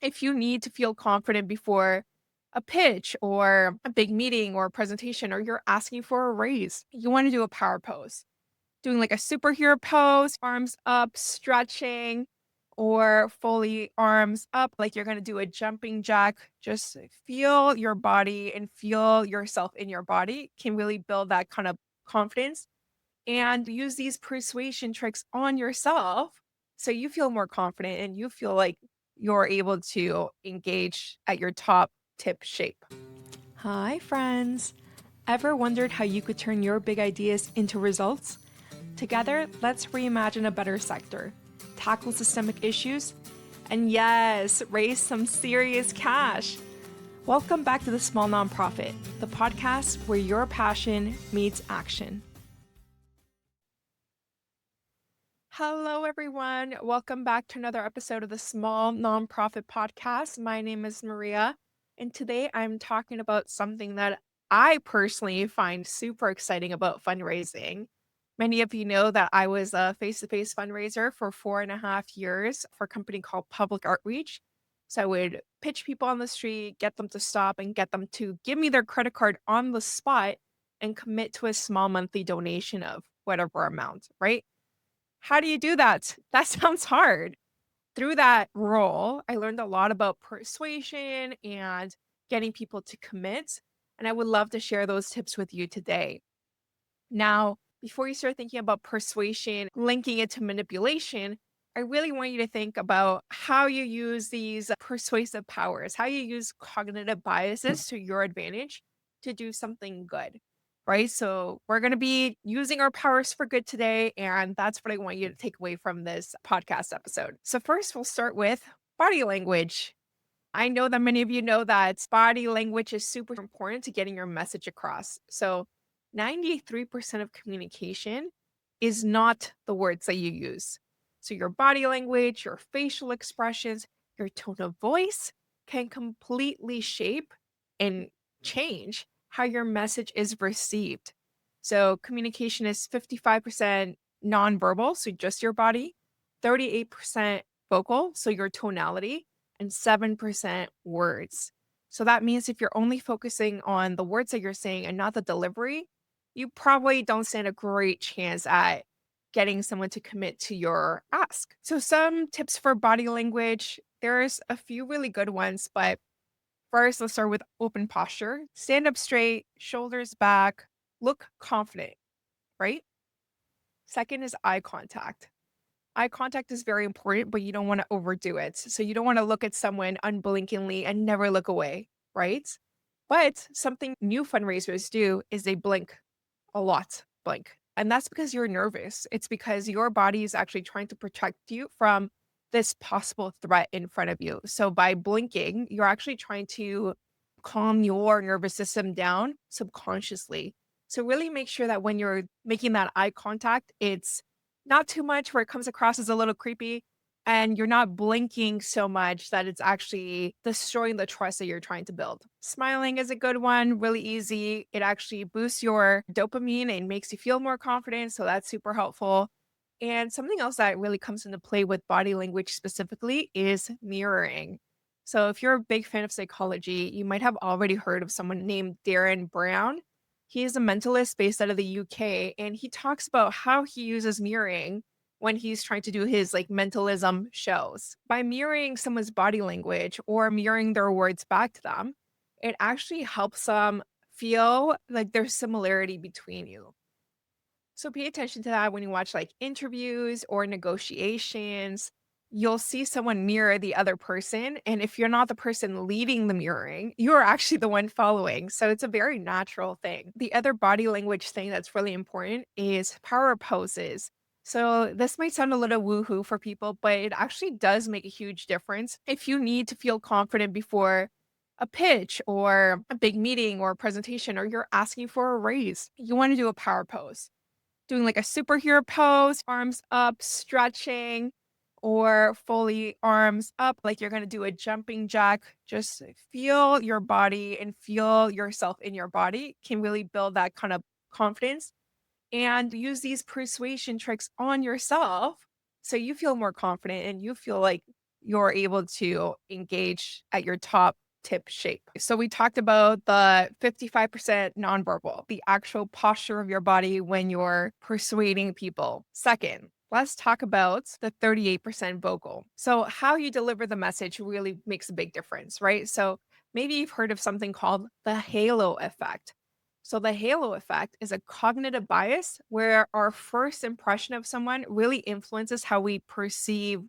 If you need to feel confident before a pitch or a big meeting or a presentation, or you're asking for a raise, you want to do a power pose. Doing like a superhero pose, arms up, stretching, or fully arms up, like you're going to do a jumping jack. Just feel your body and feel yourself in your body can really build that kind of confidence, and use these persuasion tricks on yourself so you feel more confident and you feel like you're able to engage at your top tip shape. Hi, friends. Ever wondered how you could turn your big ideas into results? Together, let's reimagine a better sector, tackle systemic issues, and yes, raise some serious cash. Welcome back to The Small Nonprofit, the podcast where your passion meets action. Hello, everyone. Welcome back to another episode of the Small Nonprofit Podcast. My name is Maria, and today I'm talking about something that I personally find super exciting about fundraising. Many of you know that I was a face to face fundraiser for 4.5 years for a company called Public Outreach. So I would pitch people on the street, get them to stop, and get them to give me their credit card on the spot and commit to a small monthly donation of whatever amount, right? How do you do that? That sounds hard. Through that role, I learned a lot about persuasion and getting people to commit. And I would love to share those tips with you today. Now, before you start thinking about persuasion, linking it to manipulation, I really want you to think about how you use these persuasive powers, how you use cognitive biases to your advantage to do something good, right? So, we're going to be using our powers for good today. And that's what I want you to take away from this podcast episode. So, first, we'll start with body language. I know that many of you know that body language is super important to getting your message across. So, 93% of communication is not the words that you use. So, your body language, your facial expressions, your tone of voice can completely shape and change how your message is received. So, communication is 55% nonverbal, so just your body, 38% vocal, so your tonality, and 7% words. So that means if you're only focusing on the words that you're saying and not the delivery, you probably don't stand a great chance at getting someone to commit to your ask. So some tips for body language, there's a few really good ones, but first let's start with open posture. Stand up straight, shoulders back, look confident, right? Second is eye contact. Eye contact is very important, but you don't want to overdo it. So you don't want to look at someone unblinkingly and never look away, right? But something new fundraisers do is they blink a lot, blink. And that's because you're nervous. It's because your body is actually trying to protect you from this possible threat in front of you. So by blinking, you're actually trying to calm your nervous system down subconsciously. So really make sure that when you're making that eye contact, it's not too much where it comes across as a little creepy, and you're not blinking so much that it's actually destroying the trust that you're trying to build. Smiling is a good one, really easy. It actually boosts your dopamine and makes you feel more confident. So that's super helpful. And something else that really comes into play with body language specifically is mirroring. So if you're a big fan of psychology, you might have already heard of someone named Darren Brown. He is a mentalist based out of the UK, and he talks about how he uses mirroring when he's trying to do his like mentalism shows. By mirroring someone's body language or mirroring their words back to them, it actually helps them feel like there's similarity between you. So pay attention to that when you watch like interviews or negotiations. You'll see someone mirror the other person. And if you're not the person leading the mirroring, you're actually the one following. So it's a very natural thing. The other body language thing that's really important is power poses. So this might sound a little woohoo for people, but it actually does make a huge difference. If you need to feel confident before a pitch or a big meeting or a presentation, or you're asking for a raise, you want to do a power pose. Doing like a superhero pose, arms up, stretching, or fully arms up, like you're going to do a jumping jack. Just feel your body and feel yourself in your body can really build that kind of confidence, and use these persuasion tricks on yourself so you feel more confident and you feel like you're able to engage at your top tip shape. So we talked about the 55% nonverbal, the actual posture of your body when you're persuading people. Second, let's talk about the 38% vocal. So how you deliver the message really makes a big difference, right? So maybe you've heard of something called the halo effect. So the halo effect is a cognitive bias where our first impression of someone really influences how we perceive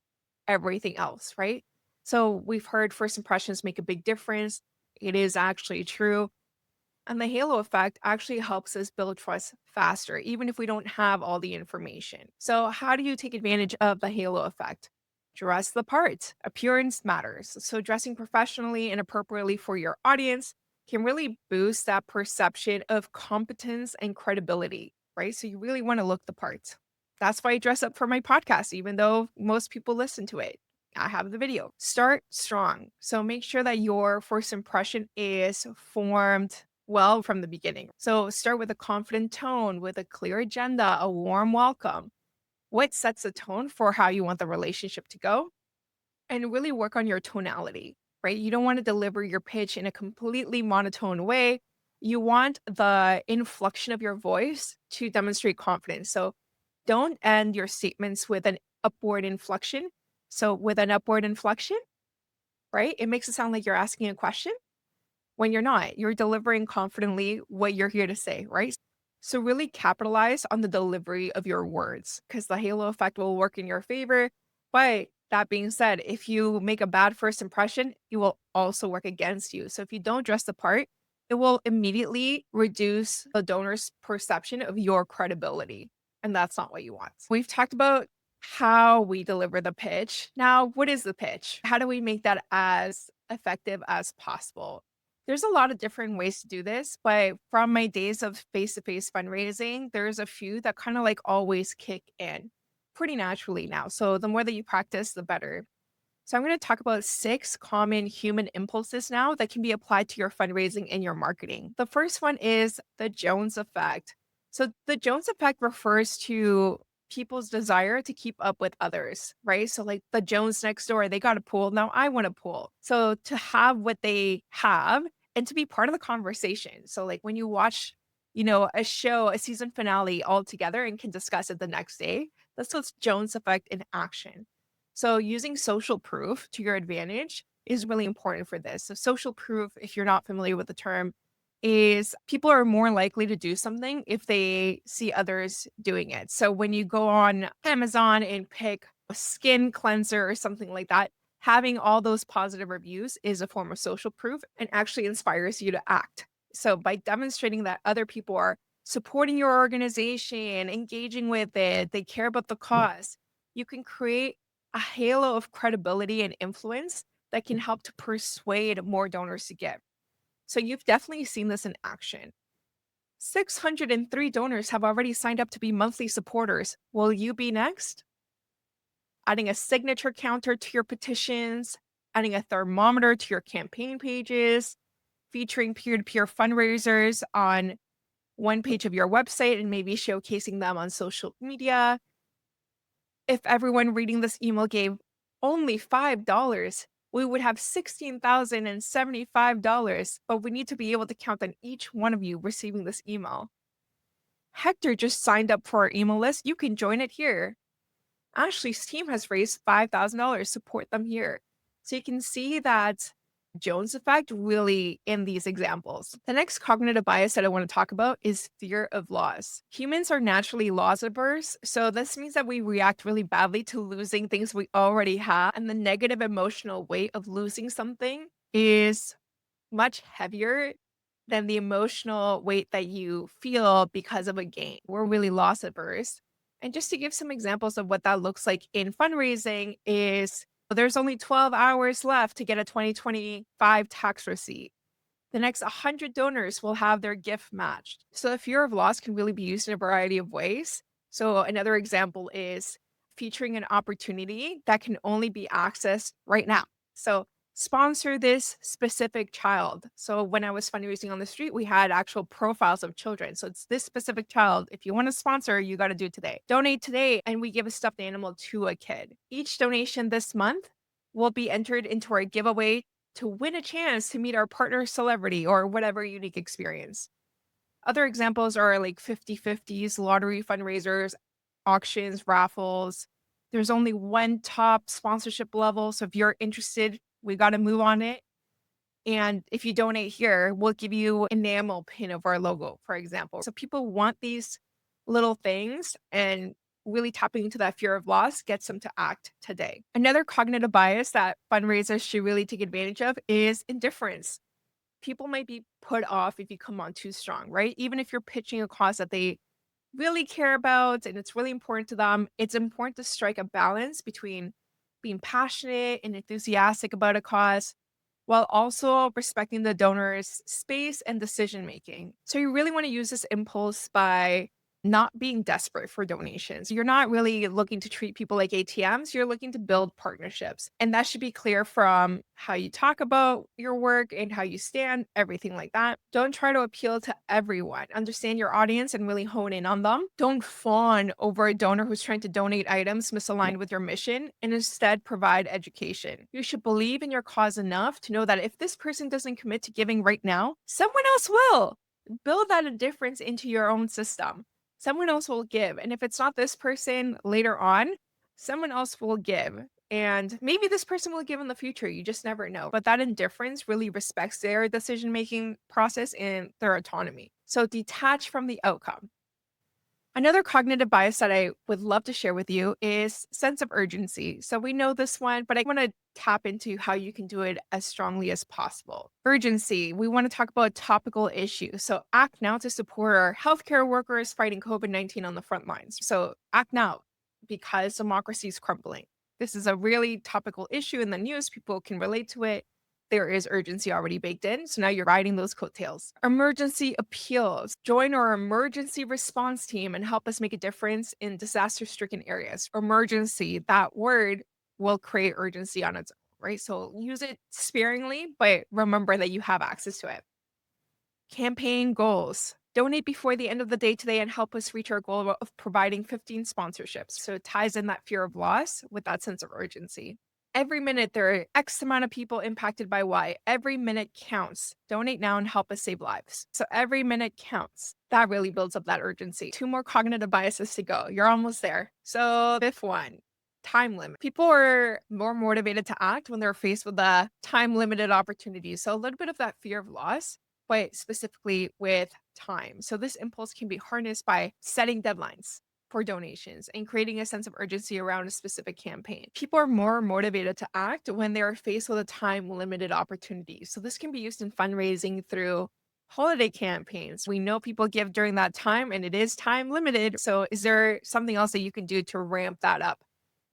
everything else, right? So we've heard first impressions make a big difference. It is actually true. And the halo effect actually helps us build trust faster, even if we don't have all the information. So, how do you take advantage of the halo effect? Dress the part. Appearance matters. So, dressing professionally and appropriately for your audience can really boost that perception of competence and credibility, right? So, you really want to look the part. That's why I dress up for my podcast, even though most people listen to it. I have the video. Start strong. So make sure that your first impression is formed well from the beginning. So start with a confident tone, with a clear agenda, a warm welcome. What sets the tone for how you want the relationship to go? And really work on your tonality, right? You don't want to deliver your pitch in a completely monotone way. You want the inflection of your voice to demonstrate confidence. So don't end your statements with an upward inflection. So with an upward inflection, right? It makes it sound like you're asking a question when you're not. You're delivering confidently what you're here to say, right? So really capitalize on the delivery of your words because the halo effect will work in your favor. But that being said, if you make a bad first impression, it will also work against you. So if you don't dress the part, it will immediately reduce the donor's perception of your credibility. And that's not what you want. We've talked about how we deliver the pitch. Now, what is the pitch? How do we make that as effective as possible? There's a lot of different ways to do this, but from my days of face-to-face fundraising, there's a few that kind of like always kick in pretty naturally now. So the more that you practice, the better. So I'm going to talk about 6 common human impulses now that can be applied to your fundraising and your marketing. The first one is the Jones effect. So the Jones effect refers to people's desire to keep up with others, right? So like the Jones next door, they got a pool, now I want a pool. So to have what they have and to be part of the conversation. So like when you watch, a show, a season finale all together and can discuss it the next day, that's what's Jones effect in action. So using social proof to your advantage is really important for this. So social proof, if you're not familiar with the term, is people are more likely to do something if they see others doing it. So when you go on Amazon and pick a skin cleanser or something like that, having all those positive reviews is a form of social proof and actually inspires you to act. So by demonstrating that other people are supporting your organization, engaging with it, they care about the cause, you can create a halo of credibility and influence that can help to persuade more donors to give. So you've definitely seen this in action. 603 donors have already signed up to be monthly supporters. Will you be next? Adding a signature counter to your petitions, adding a thermometer to your campaign pages, featuring peer to peer fundraisers on one page of your website and maybe showcasing them on social media. If everyone reading this email gave only $5, we would have $16,075, but we need to be able to count on each one of you receiving this email. Hector just signed up for our email list. You can join it here. Ashley's team has raised $5,000. Support them here. So you can see that Jones effect really in these examples. The next cognitive bias that I want to talk about is fear of loss. Humans are naturally loss averse. So this means that we react really badly to losing things we already have. And the negative emotional weight of losing something is much heavier than the emotional weight that you feel because of a gain. We're really loss averse. And just to give some examples of what that looks like in fundraising is there's only 12 hours left to get a 2025 tax receipt. The next 100 donors will have their gift matched. So the fear of loss can really be used in a variety of ways. So another example is featuring an opportunity that can only be accessed right now. So sponsor this specific child. So when I was fundraising on the street, we had actual profiles of children. So it's this specific child. If you want to sponsor, you got to do it today. Donate today, and we give a stuffed animal to a kid. Each donation this month will be entered into our giveaway to win a chance to meet our partner celebrity or whatever unique experience. Other examples are like 50/50s, lottery fundraisers, auctions, raffles. There's only one top sponsorship level. So if you're interested, we got to move on it. And if you donate here, we'll give you enamel pin of our logo, for example. So people want these little things, and really tapping into that fear of loss gets them to act today. Another cognitive bias that fundraisers should really take advantage of is indifference. People might be put off if you come on too strong, right? Even if you're pitching a cause that they really care about and it's really important to them, it's important to strike a balance between being passionate and enthusiastic about a cause while also respecting the donor's space and decision making. So you really want to use this impulse by not being desperate for donations. You're not really looking to treat people like ATMs, you're looking to build partnerships. And that should be clear from how you talk about your work and how you stand, everything like that. Don't try to appeal to everyone. Understand your audience and really hone in on them. Don't fawn over a donor who's trying to donate items misaligned with your mission, and instead provide education. You should believe in your cause enough to know that if this person doesn't commit to giving right now, someone else will. Build that indifference into your own system. Someone else will give. And if it's not this person later on, someone else will give. And maybe this person will give in the future. You just never know. But that indifference really respects their decision making process and their autonomy. So detach from the outcome. Another cognitive bias that I would love to share with you is sense of urgency. So we know this one, but I want to tap into how you can do it as strongly as possible. Urgency, we want to talk about topical issues. So act now to support our healthcare workers fighting COVID-19 on the front lines. So act now because democracy is crumbling. This is a really topical issue in the news. People can relate to it. There is urgency already baked in. So now you're riding those coattails. Emergency appeals. Join our emergency response team and help us make a difference in disaster stricken areas. Emergency, that word will create urgency on its own, right? So use it sparingly, but remember that you have access to it. Campaign goals. Donate before the end of the day today and help us reach our goal of providing 15 sponsorships. So it ties in that fear of loss with that sense of urgency. Every minute, there are X amount of people impacted by Y. Every minute counts. Donate now and help us save lives. So every minute counts. That really builds up that urgency. Two more cognitive biases to go. You're almost there. So, fifth one, time limit. People are more motivated to act when they're faced with the time limited opportunities. So, a little bit of that fear of loss, but specifically with time. So, this impulse can be harnessed by setting deadlines for donations and creating a sense of urgency around a specific campaign. People are more motivated to act when they are faced with a time limited opportunity. So, this can be used in fundraising through holiday campaigns. We know people give during that time and it is time limited. So, is there something else that you can do to ramp that up?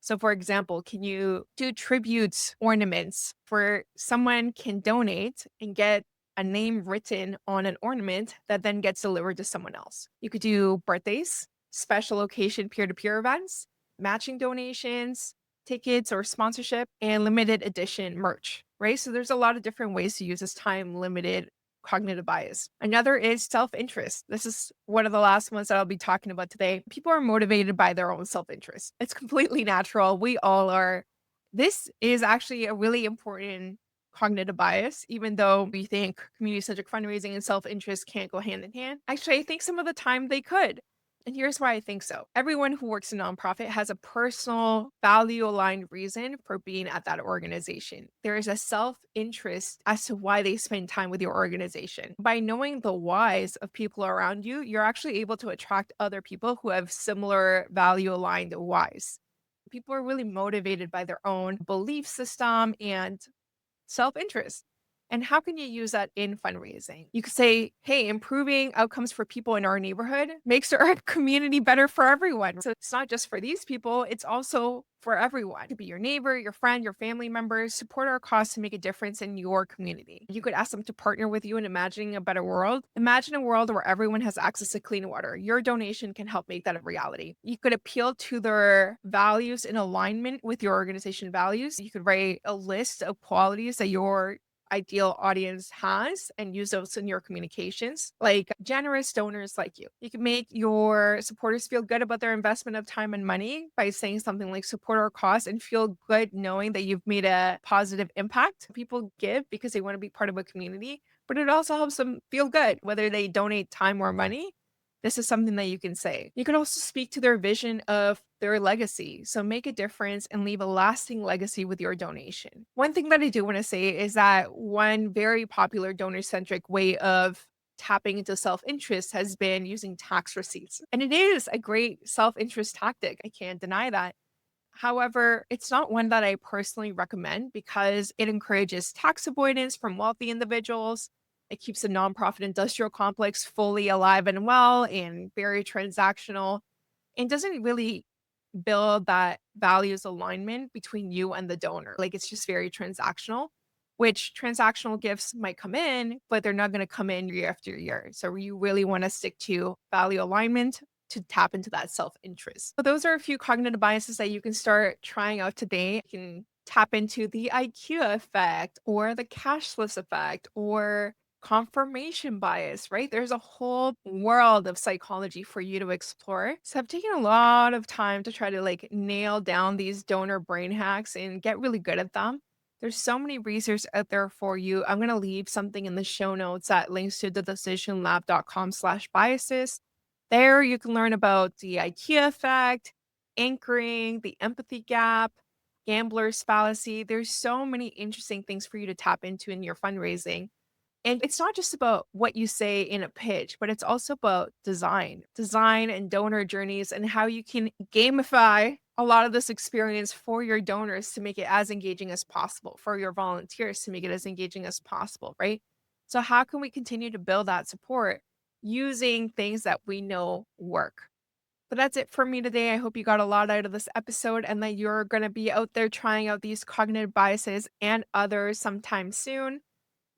So, for example, can you do tribute ornaments where someone can donate and get a name written on an ornament that then gets delivered to someone else? You could do birthdays, special occasion peer to peer events, matching donations, tickets or sponsorship, and limited edition merch, right? So, there's a lot of different ways to use this time limited cognitive bias. Another is self interest. This is one of the last ones that I'll be talking about today. People are motivated by their own self interest. It's completely natural. We all are. This is actually a really important cognitive bias, even though we think community centric fundraising and self interest can't go hand in hand. Actually, I think some of the time they could. And here's why I think so. Everyone who works in nonprofit has a personal value aligned reason for being at that organization. There is a self interest as to why they spend time with your organization. By knowing the whys of people around you, you're actually able to attract other people who have similar value aligned whys. People are really motivated by their own belief system and self interest. And how can you use that in fundraising? You could say, hey, improving outcomes for people in our neighborhood makes our community better for everyone. So it's not just for these people, it's also for everyone. It could be your neighbor, your friend, your family members. Support our cause to make a difference in your community. You could ask them to partner with you in imagining a better world. Imagine a world where everyone has access to clean water. Your donation can help make that a reality. You could appeal to their values in alignment with your organization values. You could write a list of qualities that your ideal audience has and use those in your communications. Like generous donors like you. You can make your supporters feel good about their investment of time and money by saying something like support our cause and feel good knowing that you've made a positive impact. People give because they want to be part of a community, but it also helps them feel good, whether they donate time or money. This is something that you can say. You can also speak to their vision of their legacy. So make a difference and leave a lasting legacy with your donation. One thing that I do want to say is that one very popular donor centric way of tapping into self interest has been using tax receipts. And it is a great self interest tactic. I can't deny that. However, it's not one that I personally recommend because it encourages tax avoidance from wealthy individuals. It keeps the nonprofit industrial complex fully alive and well and very transactional and doesn't really build that values alignment between you and the donor. Like it's just very transactional, which transactional gifts might come in, but they're not going to come in year after year. So you really want to stick to value alignment to tap into that self interest. So those are a few cognitive biases that you can start trying out today. You can tap into the IKEA effect or the cashless effect or confirmation bias, right? There's a whole world of psychology for you to explore. So I've taken a lot of time to try to like nail down these donor brain hacks and get really good at them. There's so many resources out there for you. I'm going to leave something in the show notes that links to thedecisionlab.com/biases. There you can learn about the IKEA effect, anchoring, the empathy gap, gambler's fallacy. There's so many interesting things for you to tap into in your fundraising. And it's not just about what you say in a pitch, but it's also about design and donor journeys and how you can gamify a lot of this experience for your donors to make it as engaging as possible, for your volunteers to make it as engaging as possible, right? So, how can we continue to build that support using things that we know work? But that's it for me today. I hope you got a lot out of this episode and that you're going to be out there trying out these cognitive biases and others sometime soon.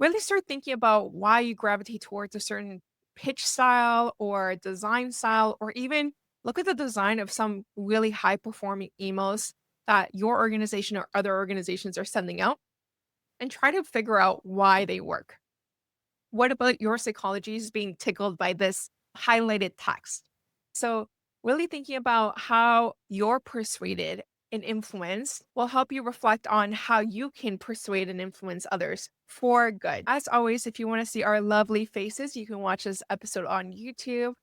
Really start thinking about why you gravitate towards a certain pitch style or design style, or even look at the design of some really high performing emails that your organization or other organizations are sending out and try to figure out why they work. What about your psychology is being tickled by this highlighted text? So, really thinking about how you're persuaded and influenced will help you reflect on how you can persuade and influence others for good. As always, if you want to see our lovely faces, you can watch this episode on YouTube.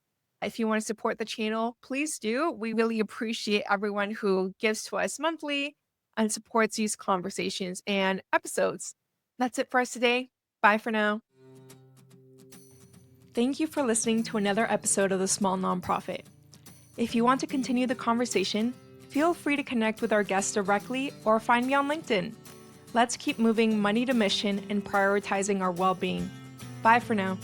If you want to support the channel, please do. We really appreciate everyone who gives to us monthly and supports these conversations and episodes. That's it for us today. Bye for now. Thank you for listening to another episode of The Small Nonprofit. If you want to continue the conversation, feel free to connect with our guests directly or find me on LinkedIn. Let's keep moving money to mission and prioritizing our well-being. Bye for now.